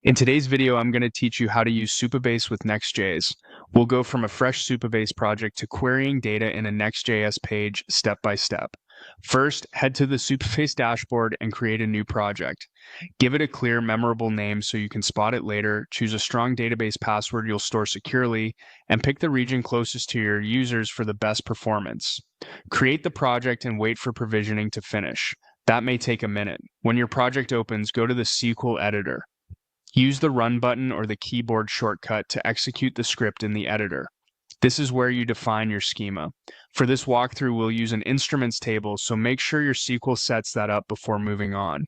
In today's video, I'm going to teach you how to use Supabase with Next.Js. We'll go from a fresh Supabase project to querying data in a Next.Js page step by step. First, head to the Supabase dashboard and create a new project. Give it a clear, memorable name so you can spot it later, choose a strong database password you'll store securely, and pick the region closest to your users for the best performance. Create the project and wait for provisioning to finish. That may take a minute. When your project opens, go to the SQL editor. Use the Run button or the keyboard shortcut to execute the script in the editor. This is where you define your schema. For this walkthrough, we'll use an instruments table, so make sure your SQL sets that up before moving on.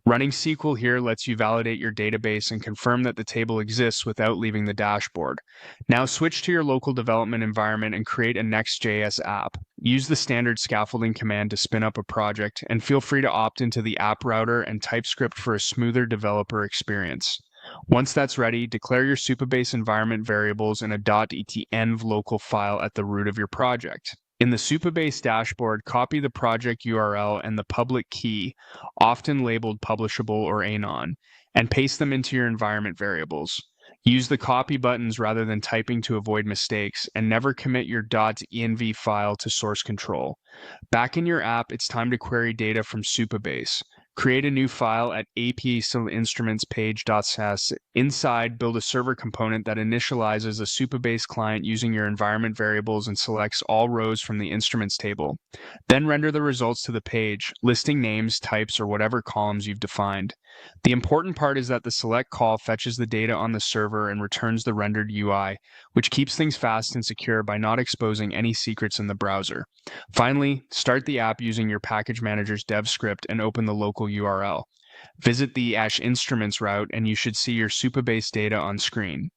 Running SQL here lets you validate your database and confirm that the table exists without leaving the dashboard. Now switch to your local development environment and create a Next.Js app. Use the standard scaffolding command to spin up a project, and feel free to opt into the app router and TypeScript for a smoother developer experience. Once that's ready, declare your Supabase environment variables in a .env local file at the root of your project. In the Supabase dashboard, copy the project URL and the public key, often labeled publishable or anon, and paste them into your environment variables. Use the copy buttons rather than typing to avoid mistakes, and never commit your .env file to source control. Back in your app, it's time to query data from Supabase. Create a new file at api-instruments-page.sas. Inside, build a server component that initializes a Supabase client using your environment variables and selects all rows from the instruments table. Then render the results to the page, listing names, types, or whatever columns you've defined. The important part is that the select call fetches the data on the server and returns the rendered UI, which keeps things fast and secure by not exposing any secrets in the browser. Finally, start the app using your package manager's dev script and open the local URL. Visit the --instruments route and you should see your Supabase data on screen.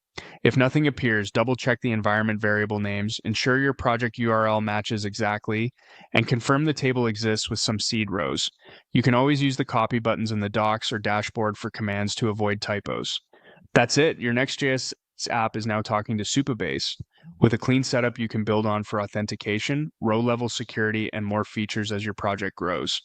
If nothing appears, double-check the environment variable names, ensure your project URL matches exactly, and confirm the table exists with some seed rows. You can always use the copy buttons in the docs or dashboard for commands to avoid typos. That's it. Your Next.js app is now talking to Supabase. With a clean setup you can build on for authentication, row-level security, and more features as your project grows.